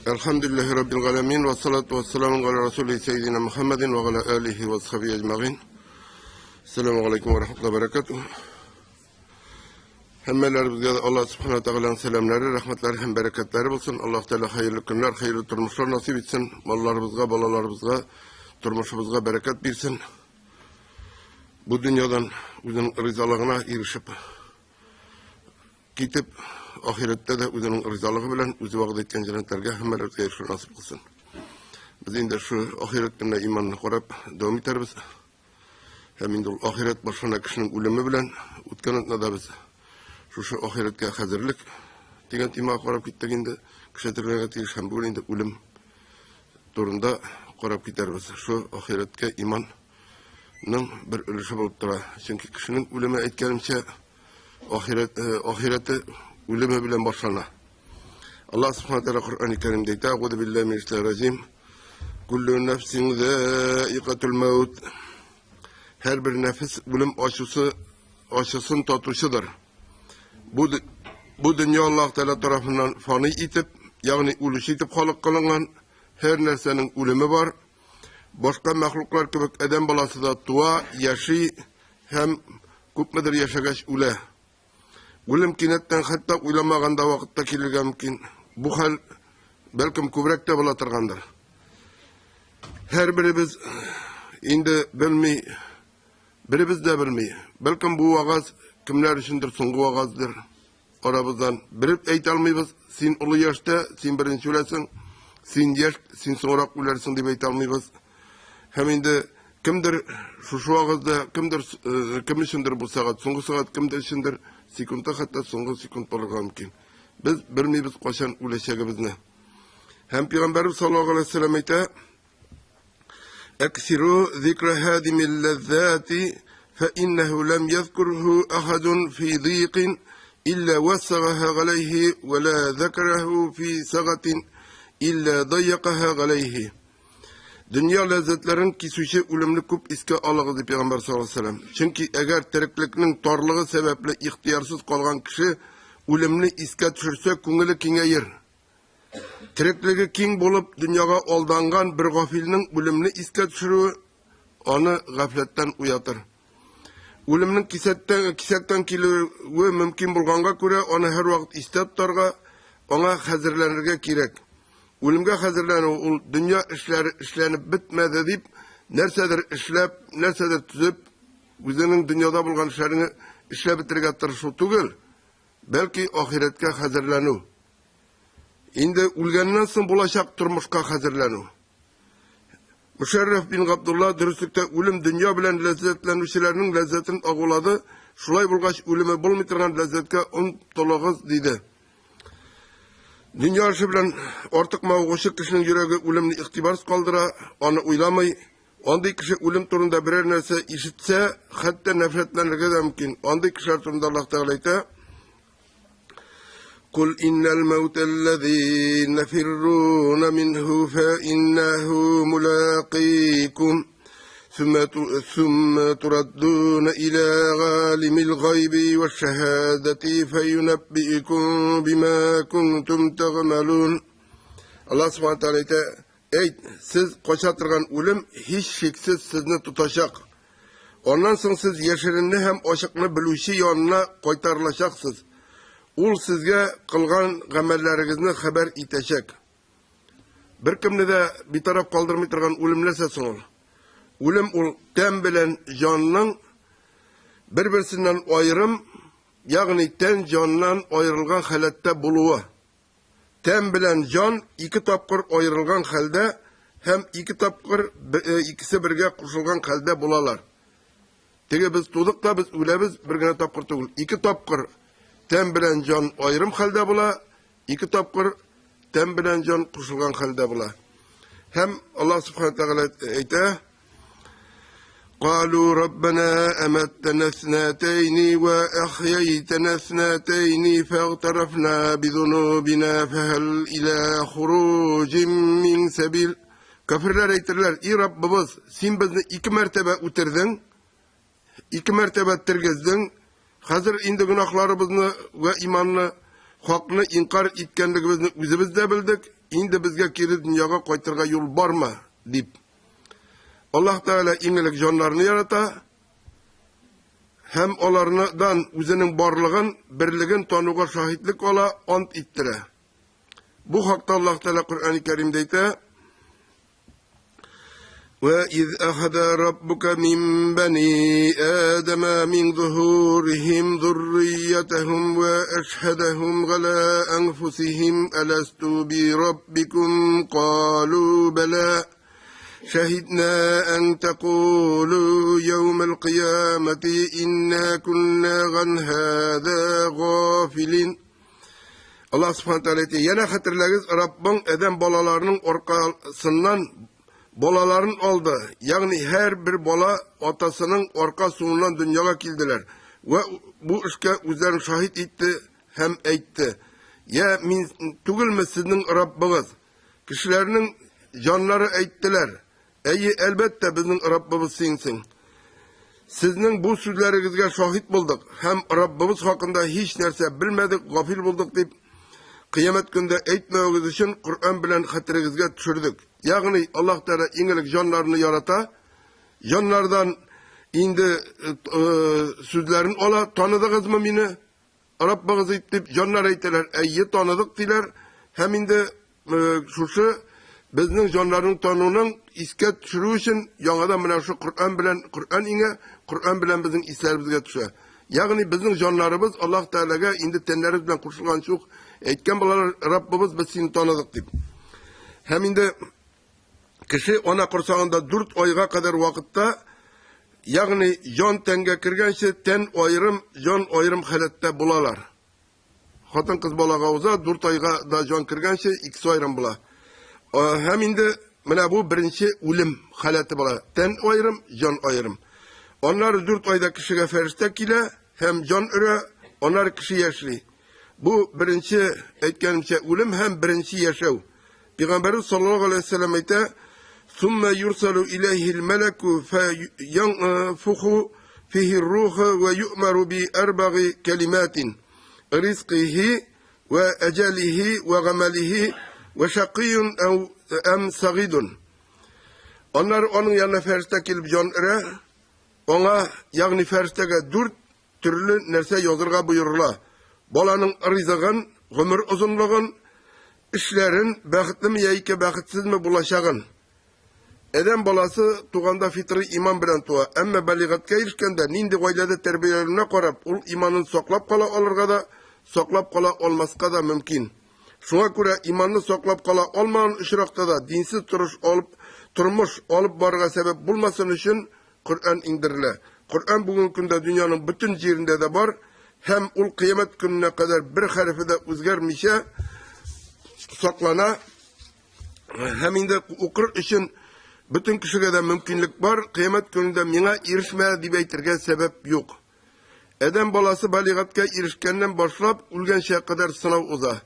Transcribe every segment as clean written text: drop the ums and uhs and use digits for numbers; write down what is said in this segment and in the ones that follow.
Elhamdülillahi Rabbil alemin ve salatu ve selamu ala Resulü Seyyidina Muhammedin ve ala alihi ve sahabihi ecma'in. Selamun aleyküm ve rahmetullahi ve berekatuhu. Hemmelerimize Allah subhanahu wa ta'ala'nın selamları, rahmetleri hem bereketleri olsun. Allah Teala hayırlı günler, hayırlı turmuşlar nasip etsin. Mallarımızga, balalarımızga, turmuşumuzga bereket versin. Bu dünyadan özünün rızalığına erişip gitip ahirette de özünün rızalığı bilen özü vaat etken cennetlerge hemmelerimize erişir nasip kılsın. Biz indi şu ahiret gününe imanını korap devam eteriz. Hem indi ahiret başına kişinin ölümü bilen utkanatına da biz şu ahiretke hazırlık degan ima korap gittik indi kişilerine tiriş hem bugün indi ölüm turunda korap giteriz. Şu ahiretke imanın bir ölüşü bulup dura. Çünkü kişinin ölümü etkenimse ahireti ölümü bilen başlana. Allah subhanahu wa ta'ala Kur'an-ı Kerim'de "Ta'uzu billahi mineşşeytanirracim. Kullu nefsin zâiqatul maut." Her bir nefis ölüm aşısın tatuşudur. Bu dünya Allah Teala tarafından fani itip, yani ölüşü itip halık kılınan her nersenin ölümü var. Başka mahluklar gibi adam balası da tuğa, yaşı hem köpmedir yaşagaş öle. Ölüm kinetten hatta uylamaganda vakitte kilirge mümkün. Bu hal belki kübrekte bulatırgandır. Her birimiz indi bilmeyi, birimiz de bilmeyi. Belki bu vaaz kimler içindir sungu vaazdır. Aramızdan birip eytalmayız. Sen ulu yaşta, sen birinci ölesin. Sen yaş, sen sonra ölersin diye eytalmayız. Hem indi kimdir şu vaazda, kim içindir bu saat, sungu saat kimdir içindir. Sekunda hatta songu sekund bulurga mümkün. Biz bilmeyiz koşan öleşeğimizni. Hem Peygamberimiz sallallahu aleyhi ve sellem ayta "Eksiru zikra hadimil lezzati fe innehu lem yezkurhu ahadun fi diqin illa vassagaha aleyhi ve la zekerahu fi sagatin illa dayyakaha aleyhi." Dünya lezzetlerin kisuşu ölümlü küp iske alığıdı Peygamber sallallahu aleyhi ve sellem. Çünkü eğer teriklikinin torluğu sebeple ihtiyarsız kalan kişi ölümlü iske düşürse kungili kingeyir. Terikliği king bulup dünyaya aldangan bir gafilinin ölümlü iske düşürü onu gafletten uyatır. Ölümlü kisekten kiliği mümkün bulganga göre onu her vakit istet targa ona hazırlanırga gerek. Ölümge hazırlanı, dünya işlenip bitmedi deyip, nersedir işlep, nersedir tüzüp, özünün dünyada bulgan işlerini işlep bitirge tırışı tügül, belki ahiretke hazırlanı. Indi ölgenden son bulaşak turmuşka hazırlanı. Müşerref bin Abdullah dürüstlükte ölüm dünya bilen lezzetlenmişlerinin lezzetini ağuladı, şulay bulgaç ölümü bulmaytıran lezzetke tolağız dedi. Dünya işi bilen ortak mavuşuk kişinin yüreği ölümünü iktibarsız kaldıra, onu uylamay, onday kişi ölüm turunda birer nerse işitse, hatta nefretlenirge de mümkün. Onday kişiler turunda Allah Teala ayta, "Kul innel mevtellezî nefirrûne minhu fe innehu mulâqîkum. ثم تردون إلى عالم الغيب والشهادة فينبئكم بما كنتم تعملون." Allah subhanahu wa ta'ala ey siz koşatırgan ölüm hiç şeksiz sizni tutacak. Ondan sonra siz yaşarını hem aşıkını bilüşü yanına koytarılacaksınız. Ul sizge kılgan gamellerinizni haber itecek. Bir kimni de bir taraf kaldırmaytırgan ölümlese sonul. Ölüm ol ten bilen canının birbirisinden ayrım, yani ten canından ayrılgan halette buluğu. Ten bilen can iki tapkır ayrılgan halde, hem iki tapkır ikisi birge koşulgan halde bulalar. Tege biz tutuk da biz ölebiz birgine tapkır tugul. İki tapkır ten bilen can ayrım halde bula, iki tapkır ten bilen can koşulgan halde bula. Hem Allah subhanahu wa ta'ala ayta قالوا ربنا أمتنا اثنتين وأحييتنا اثنتين فاغترفنا بذنوبنا فهل إلى خروج من سبيل. Kafirler eytirler, "İyi Rabbimiz, sen bizni iki mertebe ötirdin, iki mertebe tirgezdin, hazır indi günahlarımızı ve imanını, hakkını inkar etkenligimizni özümüz de bildik, indi bizge kiri dünyaga kaytırga yol barma, deyip. Allah Teala ingelik canlarını yarata, hem onlardan üzerinin barlığın, birliğin tanığa şahitlik ola, ant ittire. Bu hakta Allah Teala Kur'an-ı Kerim'de ise, وَإِذْ أَخَذَ رَبُّكَ مِنْ بَنِي آدَمَ مِنْ ظُهُورِهِمْ ذُرِّيَّتَهُمْ وَأَشْهَدَهُمْ عَلَى أَنْفُسِهِمْ أَلَسْتُ بِرَبِّكُمْ قَالُوا بَلَى شَهِدْنَا أَنْ تَقُولُوا يَوْمَ الْقِيَامَةِ إِنَّا كُنَّا عَنْ هَذَا غَافِلِينَ. Allah subhanahu teala yana hatırlayınız, Rabbin Adem balalarının orkasından bolaların oldu. Yani her bir bola atasının orka suğundan dünyaya kildiler. Ve bu işe üzerine şahit etti hem etti. Ya min tugul sizin Rabbiniz? Kişilerinin canları ettiler. Ey elbette bizim Rabbimiz sensin. Sizin bu sözlerinizge şahit bulduk. Hem Rabbimiz hakkında hiç nerse bilmedik, gafil bulduk deyip kıyamet günde etmeyiniz için Kur'an bilen hatırınızga düşürdük. Yani Allah Teala ingelik canlarını yarata, canlardan indi sözlerin ola, tanıdınız mı beni? Rabbiniz deyip canlar ettiler, iyi tanıdık diler. Hem indi şu bizning canların tanının isket düşürü için yanada mına şu Kur'an bilen bizim islerimizge düşe. Yani bizim canlarımız Allah Teala'ga indi tenlerimiz bilen kurşulgan çok etken bulalar Rabbimiz biz seni tanıdık deyip. Hem indi kişi ona kursağında 4 ayga kadar vakitte yani can tenge kirgençe ten ayrım halatta bulalar. Hatın kız balaga uza 4 ayga da can kirgençe 2 ayrım bula. Hem indi mana bu birinci ölüm halatı bula. Ten ayrım, can ayrım. Onlar 4 ayda kişiye ferişte kile hem can üre, onlar kişi yaşlı. Bu birinci etkenimce ölüm hem birinci yaşav. Peygamberimiz sallallahu aleyhi ve sellem ite ثُمَّ يُرْسَلُ إِلَيْهِ الْمَلَكُ فَيَنْفُخُ فِيهِ الرُّوحَ وَيُؤْمَرُ بِأَرْبَعِ كَلِمَاتٍ رِزْقِهِ وَأَجَلِهِ وَغَمَلِهِ وَشَقِيٌّ أَمْ سَعِيدٌ. Onlar onun yanına ferişte kelip can üre, ona yani feriştege 4 türlü nerse yazırga buyururlar. Balanın rızığın, ömür uzunluğun, işlerin, bəxtli mi yeyke bəxtsiz mi bulaşağın. Eden balası tuğanda fitri iman bilen tuğa. Emme baligatga erişkende nindi gaylada terbiyelerine korap, ul imanın soklap kala olurga da, soklap kala olmaska da mümkün. Şuna göre imanını soklap kala olmayan işrakta da dinsiz turmuş olup barga sebep bulmasın için Kur'an indirile. Kur'an bugün günde dünyanın bütün yerinde de var. Hem ul kıyamet gününe kadar bir harfi de özgermişe saklana. Hem inde okur için bütün kişiye de mümkünlük var. Kıyamet gününde mina erişmeye dibeytirge sebep yok. Eden balası baligatga erişkenden başlap ulgen şeye kadar sınav uza.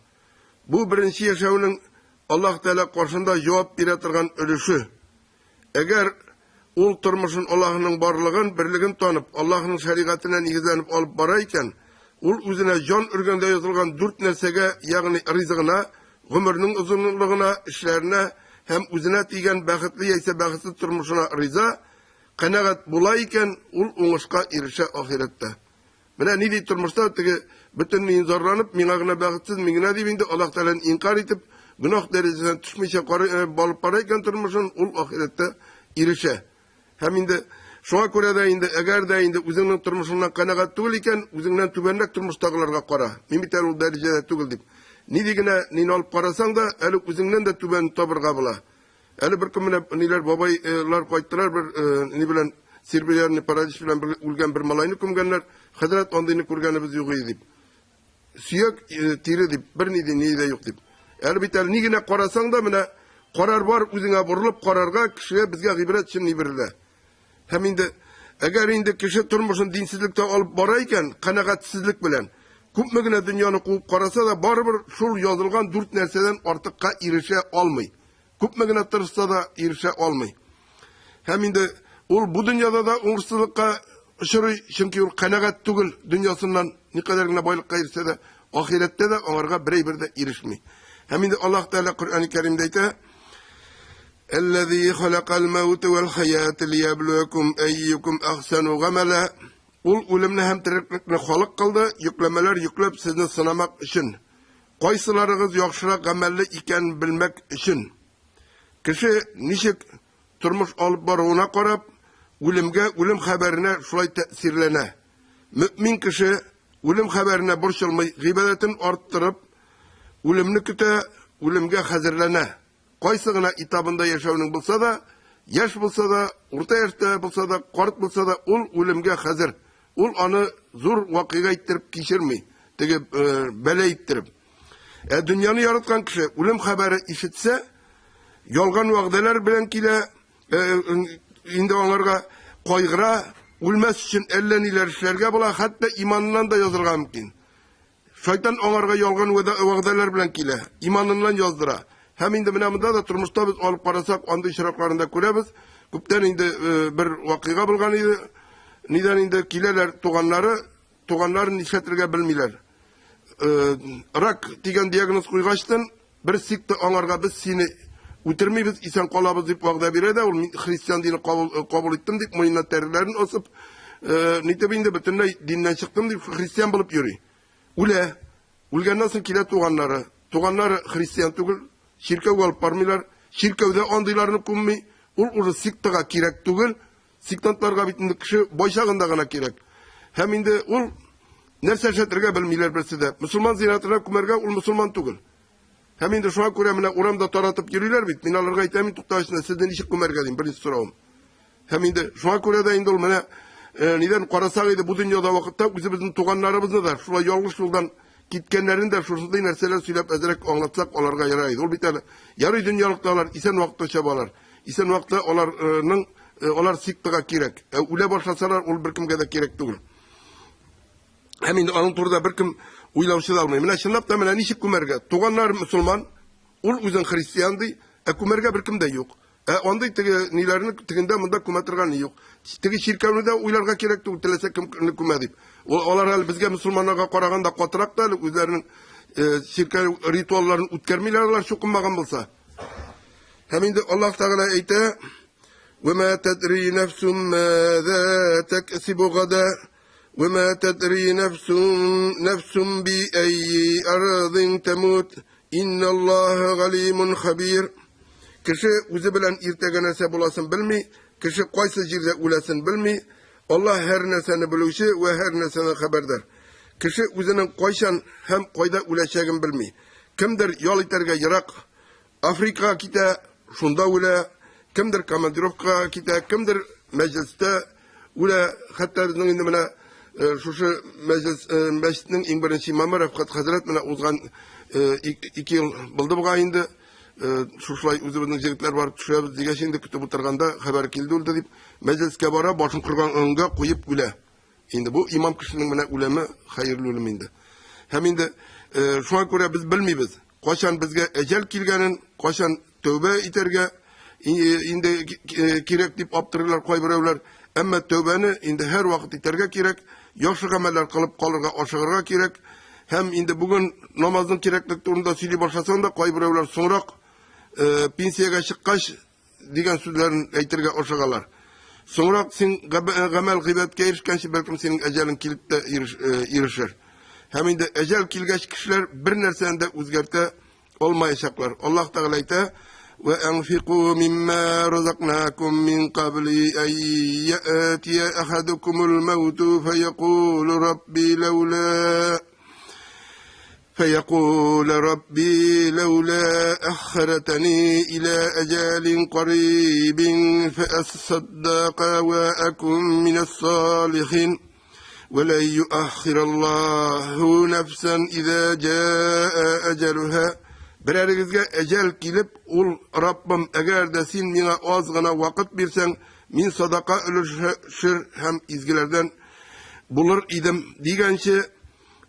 Bu birinci yaşamının Allah Teala karşında cevap biretirgen ölüşü. Eğer ul turmuşun Allah'ın barlığın, birliğin tanıp, Allah'ın şeriatine nigizlenip alıp barayken, ul üzerine can ürgende yazılgan 4 nersege, yani rızığına, ömrünün uzunluğuna, işlerine, hem üzerine tigen bəxtli yeyse bəxtsiz turmuşuna rıza, kanagat bulayken, ul uğuşka erişe ahirette. Bana ne deyip turmuşta, bütün inzarlanıp, minagına bəxtsiz, mingine deyibinde Allah Teala'nın inkar edip, günah derecesinden düşmüşe balıp parayken turmuşun, ul ahirette erişe. Hem indi şuna göre de indi eğer de indi üzerinin turmuşundan kanagat tugul iken üzerinden tübenlek turmuştagılarga kara. Mimitel ul derecede tugul dip. Ni digine ni alıp karasan da eli üzerinden de tüben tabırga bula. Eli bir kümüne niler babaylar kayttılar bir ni bilen sirbilerini paradis bilen ulgen bir malayını kümgenler. Hazret ondini kurganı biz yok edip. Suyak tiri dip bir ni de yok dip. Eli bitel ni gine karasan da mine karar var üzerine vurulup kararga kişiye bizge gibret için ni birle. Hem indi eğer indi kişi turmuşun dinsizlikte alıp barayken kanagatsizlik bilen küpmegine dünyanı kuup karasa da baribir şul yazılgan 4 nerseden artıkka erişe almay. Küpmegine tırışsa da erişe almay. Hem indi ol bu dünyada da uğursuzlukka ışırı çünkü ol kanagat tugul dünyasından ne kadar baylıkka erişse de ahirette de onlarga birey bir de erişmey. Hem indi Allah Teala Kur'an-ı Kerim'de ayta اَلَّذ۪ي خَلَقَ الْمَوْتِ وَالْحَيَاةِ لِيَبْلُوَكُمْ اَيُّكُمْ اَحْسَنُ غَمَلًا Ul ulimni hem tiriklikni xalq qildi, yüklemeler yüklep sizni sınamak için. Qaysilarınız yaxshiroq amalli ekan bilmek için. Kishi nishik turmush olib boruvuna qarab, o'lim xabarine shulay ta'sirlana. Mümin kishi o'lim xabarine burchilmay g'ibodatini orttirib, o'limni kuta, o'limga hazırlana. Qaysigina itabında yaşavning bo'lsa da, yash bo'lsa da, o'rta yoshda bo'lsa da, qort bo'lsa da, o'limga hazır. Ul onu zor vakiga ittirip kişirmey. Tege bele ittirip. Dünyanı yaratkan kişi ölüm haberi işitse, yolgan vaqdalar bilen kile indi onlarga koygira, ölmez için elleniler işlerge bula, hatta imanından da yazılgan mümkün. Şeytan onlarga yolgan vaqdalar bilen kile, imanından yazdıra. Hem indi minamında da turmuşta biz alıp parasak, andı işraklarında göremiz. Küpten indi bir vakiga bulgan idi. Neden indi kileler tuğanların işletirge bilmiler. Rak diyen diagnoz koygaçtın, bir sikti onlarga biz seni utirmeybiz, isen kolabız deyip vaqda birede, Hristiyan dini kabul ettim deyip, moyunla terörlerini osıp, nite bindi bütünle dinden çıktım deyip, Hristiyan bulup yürü. Ulgen nasıl kile tuğanları Hristiyan tugul, şirkev alıp parmiler, şirkevde andılarını kummi, ulu siktiga kirek tugul, Siktantlarga bitindi kişi boşağında gana gerek. Hem indi ul nerse şetirge bilmiler birisi de. Müslüman ziyaretine kumerge ul Müslüman tugul. Hem indi şu an kuremine uramda taratıp yürüyorlar bit. Minalarga itemin tuttaşına sizden işi kumerge diyeyim. Birinci sorağım. Hem indi şu an kurede indi ul mene neden qarasağıydı bu dünyada vakitte bizim tuğanlarımızı da şurada yolguş yoldan gitkenlerini de şurada nerseler söyleyip ezerek anlatsak onlarga yaraydı. Ol bir tane yarı dünyalıktalar isen vakti çabalar. İsen vakti onların olar siktiga kirek. Ule başlasalar ol bir kimge de kirek değil. Hem indi onun turda bir kim uylavşı da almayı. Mine şınlap da mine nişik kumerge. Tuğanlar Müslüman, ol uzun Hristiyandı, kumerge bir kim de yok. Onda nilerini tiginde mında kumetirgan yok. Tigi şirkevini de uylarga kirek değil, tilese kim kumedip. Olar hal bizge Müslümanlarga qaraganda qatrak da, üzerinin şirkev rituallarını utkermilerler şu kummagan bulsa. Hem indi Allah Teala eyte, وما تدري نفس ماذا تكسب غدا وما تدري نفس بأي أرض تموت إن الله عليم خبير kişi uzu bilen irtegenese bulasın bilmi, kişi qaysı jirde ulasın bilmi, Allah her neseni biluşi ve her neseni haberdar. Kişi uzunun qayşan hem qayda ulaşacağını bilmi. Kimdir yol iterge Irak, Afrika kita şunda ula, kimdir komandirovka kita, kimdir mecliste ula hatta bizning endi mana şu meclisning eng birinchi imamı Rafqat Hazret mana uzgan 2 yıl buldu buga endi şuşlay özümüzün jigitler barıp düşüyoruz diye şimdi kütüp oturganda haber keldi oldu deyip meclisке bara başın kurgan önüne koyup üle. Endi bu imam kişinin mana ulemi hayırlı ulemi endi. Hem endi şuna göre biz bilmeybiz. Qaçan bizge ecel kelgenin, qaçan tövbe iterge endi kerek deyip aptırırlar koy birovlar. Ama tövbeni endi her vakit iterge kerek, yaxşı ameller kılıp kalırga aşığırga kerek. Hem endi bugün namazın kereklik turunda söyley başlasan da koy birovlar sonraq pensiyaga çıkkaş degan sözlerin aytırga aşığalar. Sonraq sen gamel gıybetke erişkenşi belki senin ecelin kilip de erişir. Hem endi ecel kilgeç kişiler bir nerseni de özgerte olmayacaklar. Allah Teala ayta وَاَنْفِقُوا مِمَّا رَزَقْنَاكُمْ مِنْ قَبْلِ اَنْ يَأْتِيَ أَحَدُكُمُ الْمَوْتُ فيقول ربي لولا أخرتني إلى أجال قريب فأصدق وأكن من الصالحين ولن يؤخر الله نفسا إذا جاء أجلها Birerigizge ecel kilip ul Rabbim eğer de sen mina azgına vakit birsen min sadaka ölüşür hem izgilerden bulur idim digençi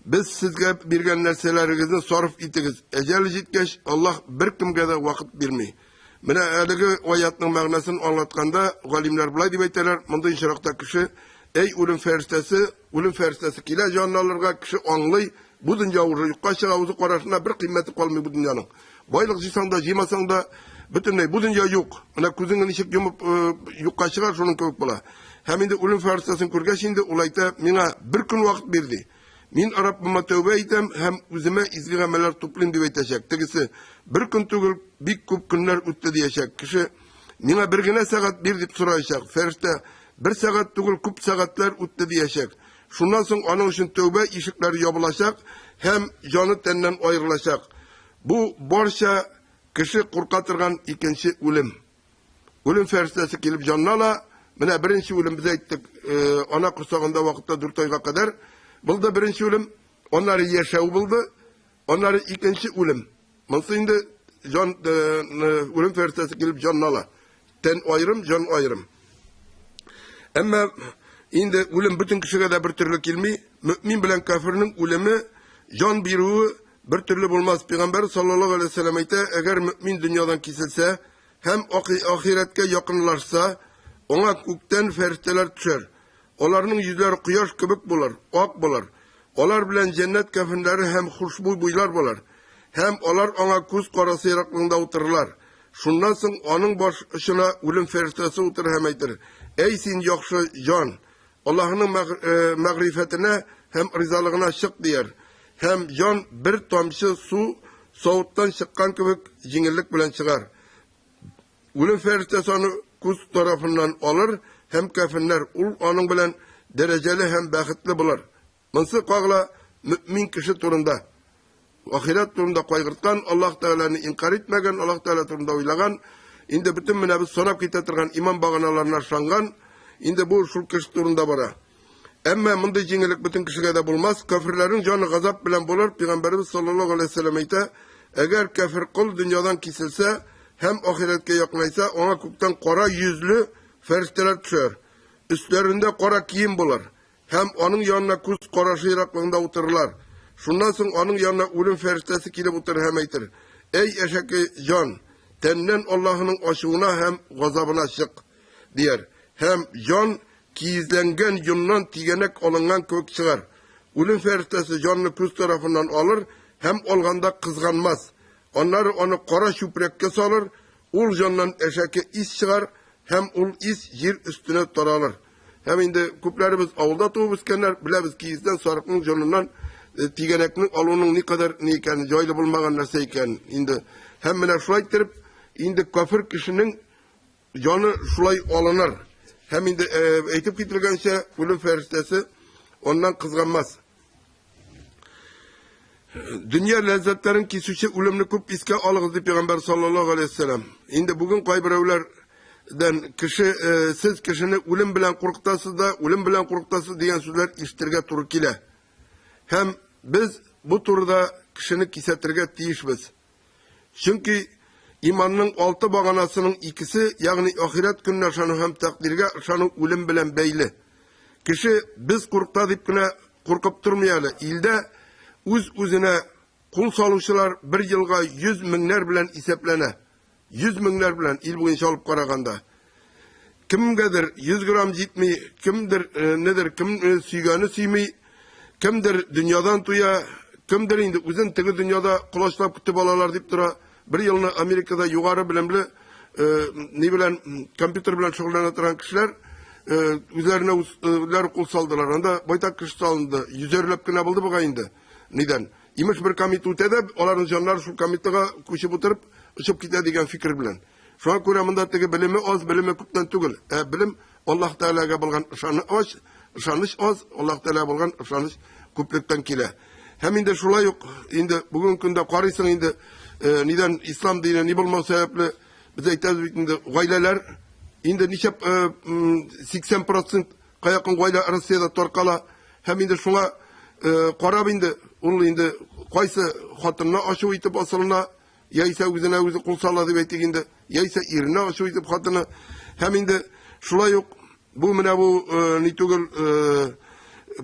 biz sizge birgen nerselerinizin sarf itigiz. Ecel jitkeş Allah bir kimge de vakit birmey. Mine eligi ayatның mağnasını anlatkanda galimler bulay dip aytalar. Munda inşirakta kişi ey ölüm feristesi kile canlarga kişi anlay Bu dünya уже yuqqa шыға өзі қарашына bir kıymeti kalmıyor bu dünyanın. Baylık жисаң да, жемасаң да, bütünley bu dünya yok. Ana көзіңін ішіп жұмып yuqqa шығар, şunun köp bola. Hem indi ölüm farsasını көргәч инде ул әйтә, миңа bir gün вакыт берди. Мин Раббыма тәүбә итәм һәм үземә изге гамәлләр туплыйм дип әйтәчәк. Тегесе bir gün түгел, бик күп көннәр үтте диячәк. Кеше миңа bir генә сәгать бир дип сораячак. Фәрештә bir сәгать түгел, күп сәгатьләр үтте диячәк. Шуннан соң аның өчен тәүбә ишекләре ябылачак һәм җаны тәннән аерылачак. Bu barcha kişi korkatırgan ikinci ölüm. Ölüm feristesi gelip canına ala. Mine birinci ölüm bize ettik. Ana kursağında vakitte 4 ayga kadar. Buldu birinci ölüm. Onları yaşağı buldu. Onları ikinci ölüm. Mınsı indi ölüm feristesi gelip canına ala. Ten ayrım, can ayrım. Ama indi ölüm bütün kişiye de bir türlü kelmeyi. Mümin bilen kafirinin ölümü can biruğu bir türlü bulmaz. Peygamber sallallahu aleyhi ve sellem ayta, eğer mümin dünyadan kesilse, hem ahiretke yakınlarsa, ona kökten ferişteler düşer. Onların yüzleri kıyaş kıbık bular, ak bular. Onlar bilen cennet kefenleri hem huşbuy buylar bular. Hem onlar ona kuz karası yaraklığında otururlar. Şundan sonra onun başına ölüm feriştesi oturur hem aytır. Ey sen yakşı can, Allah'ın mağrifetine hem rızalığına şık diyer. Hem can bir tomchi su soğuttan çıkan kibik jingillik bilen çıkar. Ölüm feriştesi onu kuz tarafından alır, hem kefenler onun bilen dereceli hem baxitli bular. Mınsı qağla mümin kişi turunda, ahiret turunda qaygırtkan, Allah Teala'nı inkar etmegen, Allah Teala turunda oylagan, indi bütün münabız sonap ketetirgan iman bağınalarına şangan, indi bu şul kişi turunda bara. Ama mındı jingilik bütün kişiye de bulmaz. Kafirlerin canı gazap bilen bulur. Peygamberimiz sallallahu aleyhi ve sellem ayta, eğer kafir kul dünyadan kesilse, hem ahiretke yakınaysa, ona kökten kara yüzlü ferişteler düşer. Üstlerinde kara kiyim bulur. Hem onun yanına kuz karaşı yaraklığında otururlar. Şundan sonra onun yanına ölüm feriştesi kilip oturur hem aytır. Ey eşeki can, tenden Allah'ın aşığına hem gazabına çık diyer. Hem can, kiyizlengen yundan tigenek alıngan kök çıkar. Ölüm feriştesi canını kuz tarafından alır, hem olganda kızganmaz. Onlar onu kara şüprekke salır, ul candan eşeki is çıkar, hem ul is yer üstüne taralır. Hem indi küplerimiz avulda tuğub iskenler, bilemiz kiyizden sarıkның canından tigeneknin alının ne kadar ne iken, joylu bulmagan narsa iken, indi hem mine şulay ettirip, indi kafir kişinin canı şulay alınır. Hem indi eytip getirgense ölüm feriştesi ondan kızganmaz. Dünya lezzetlerin kesişi ölümlü küp iske alığızdı Peygamber sallallahu aleyhi ve sellem. Indi bugün kaybırevlerden kişi, siz kişini ölüm bilen korkutasız da, ölüm bilen korkutasız diyen sözler iştirge turu kile. Hem biz bu turda kişini kesetirge tiyişmiz. Çünkü imanның 6 bağanasının ikisi, yani ahiret gününe şanı hem takdirge şanı ölüm bilen beyli. Kişi biz korkta deyip güne korkup durmayalı. İlde özüne kul saluşular bir yılga 100 minler bilen iseplene. 100 minler bilen il bugün çalıp karaganda. Kimgedir 100 gram jitmeyi, kimdir nedir, kim süygani süymey, kimdir dünyadan tuya, kimdir indi özün tegi dünyada kulaşlap kütüp alalar deyip dura. Bir yılını Amerika'da yukarı bilen bile, ne bilen, kompüter bilen şoğullanıtıran kişiler, üzerine kul saldılar. Onda baytak kişi salındı. 150 güne buldu bu kayındı. Neden? İmiş bir komit ötede, onların canları şu komitega kuşup oturup, uçup gider degen fikir bilen. Şu an kuramında teki bilimi az, bilimi küpten tügül. Bilim, Allah Teala'ya bulgan ışanış az, Allah Teala'ya bulgan ışanış küplükten kile. Hem indi şulay yok, indi bugün günde karıysın indi, neden İslam dine ne bulma sebeple bize itiraz bitinde gayleler indi nişep 80% kayakın gayle Rusya'da torkala hem indi şuna qarab indi onu indi qaysı xatırına aşıv itip asılına yaysa özüne özü kul salla deb aytdik indi yaysa irine aşıv itip xatırına hem indi şulay yok bu mine bu nitugul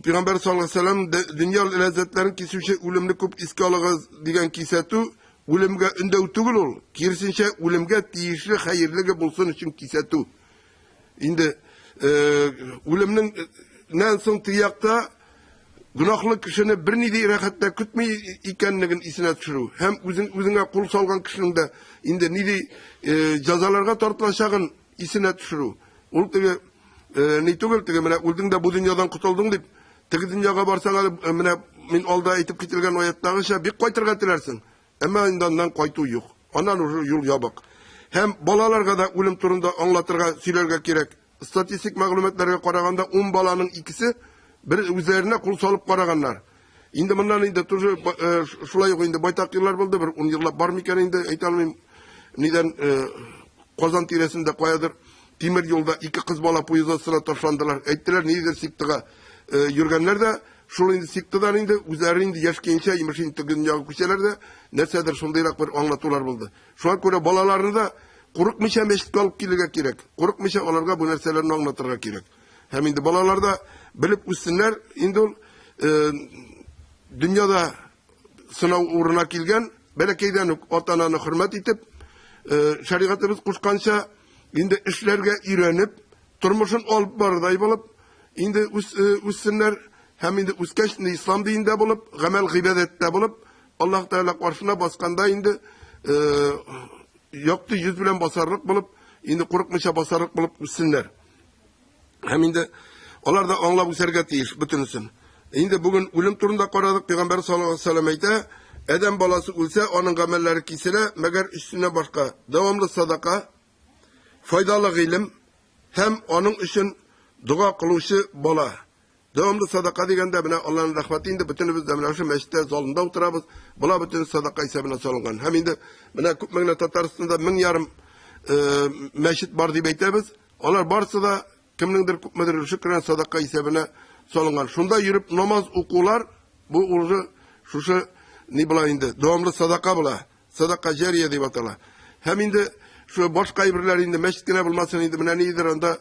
Peygamber sallallahu aleyhi ve sellem dünya lezzetlerin kesişi ölümlü küp iskalığız degen kisetu ölümge ündev tügül ol. Kirsinçe ölümge tiyişli hayırlığı bulsun için kisetu. Indi ölümün ne son tiyakta Günahlı kişini bir nidi rahatda kütmey ikenligin isine düşürü. Hem üzüne kul salgan kişinin de indi nidi cazalarga tartılacağın isine düşürü. Ol tege ne tugul tege mene uldun da bu dünyadan kutuldun deyip tege dünyaga barsan mene min olda aytıp kitilgen oyattağışa bir koytırga tilersin. Ama indandan koytuğu yok. Ondan yol yabak. Hem balalarga da ölüm turunda anlatırga, söylerge gerek. Statistik maglumatlarga qaraganda 10 balanın ikisi bir üzerine kul salıp qaraganlar. Indi bundan indi turju şulay indi baytak yıllar buldu bir 10 yıllar bar miken indi aytalmayım. Neden Kozan tiresinde koyadır. Timir yolda iki kız bala poyuzasına taşlandılar. Ettiler neydi siktiga yürgenler de şul indi siktidan indi üzeri indi yaş gençe imişin tügünyağı kuşelerde nesedir şundayrak bir anlatılar buldu. Şu an göre balalarını da kurukmışa meşit alıp kilege gerek. Kurukmışa onlarga bu nerselerini anlatırga gerek. Hem indi balalarda bilip üstünler indi dünyada sınav uğruna kilgen belekeyden otananı hürmet etip şariatımız kuşkança indi işlerge irenip turmuşun olup barday bulup indi üstünler hem indi üskeşinde İslam dinde bulup gamel gıbedette bulup Allah Teala karşına baskanda indi yoktu yüz bilen basarlık bulup indi kurukmuşa basarlık bulup üstünler. Hem indi onlar da anla bu serget değil bütünüsün. Indi bugün ölüm turunda koradık Peygamber sallallahu aleyhi ve sellem ayta Eden balası ölse onun gamelleri kisile meğer üstüne başka devamlı sadaka, faydalı ilim hem onun için dua kılışı bala. Devamlı sadaka degende bine Allah'ın rahmetinde bütünümüz de bine şu meşte zalında oturabız. Bula bütün sadaka isabına salıngan. Hem indi bine Küpmekle Tataristan'da 1000 yarım meşit var diye beytemiz. Onlar varsa da kimlindir Küpmedir şükren sadaka isabına salıngan. Şunda yürüp namaz okular bu uğru şu ne bula indi? Devamlı sadaka bula. Sadaka cariye diye batala. Hem indi şu başka ibirler indi meşitkine bulmasın indi bine neyidir onda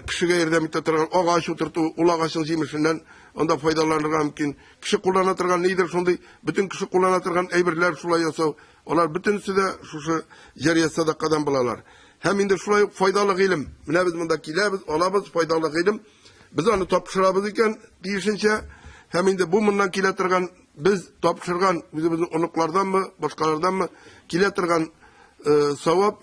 kişiye yerdem itatıran o ağaç oturtu ula ağaçın jimişinden onda faydalanırga mümkün. Kişi kullanatırgan neyidir şunday bütün kişi kullanatırgan ibirler şulay yasav. Onlar bütünüsü de şu cariye sadakadan bulalar. Hem indi şulay faydalı ilim. Mine biz bunda kilemiz olabız faydalı ilim. Biz onu topşırabız iken deyişince hem indi bu bundan kiletirgan biz topşırgan bizim onuklardan mı başkalardan mı kiletirgan savab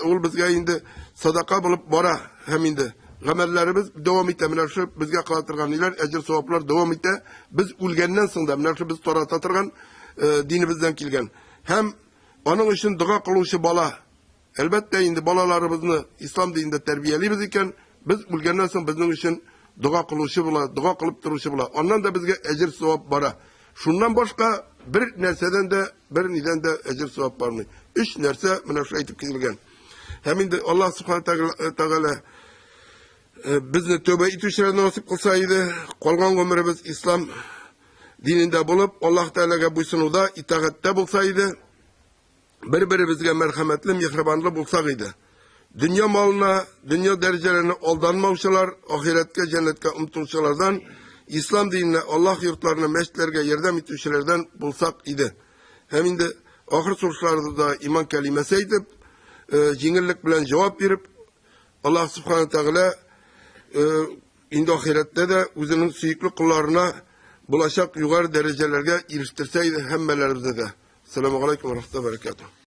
ol bizge indi sadaka bulup bara hem indi gamellerimiz devam ete şu bizge kılatırgan iler ecir savaplar devam ete biz ulgenden sonra şu biz toratatırgan dinimizden kilgen hem onun için dua kılışı bala elbette indi balalarımızı İslam dininde terbiyeliyiz iken biz ulgenden sonra bizim için dua kılışı bula dua kılıp duruşu bula ondan da bizge ecir savap bara. Şundan başka bir nerseden de bir niden de ecir sevap var mı? Üç nerse münafşa aytıp gidilgen. Hem de Allah subhanahu teala bizni tövbe etüşlere nasip kılsaydı, kalgan ömrümüz İslam dininde bulup Allah Teala'ga buysunuda itaatde bulsaydı, birbirimizge merhametli, mihribanlı bulsaydı. Dünya malına, dünya derecelerine aldanmavşalar, ahirette, cennetke umtulşalardan, İslam dinine, Allah yurtlarına, meşitlerge yardım etmişlerden bulsak idi. Hem de ahir sorularda da iman kelimesi edip, cingillik bilen cevap verip, Allah subhanahu teala indi ahirette de özünün süyüklü kullarına bulaşak yukarı derecelerge eriştirseydi hemmelerimize de. Selamun aleyküm ve rahmetullahi ve berekatuhu.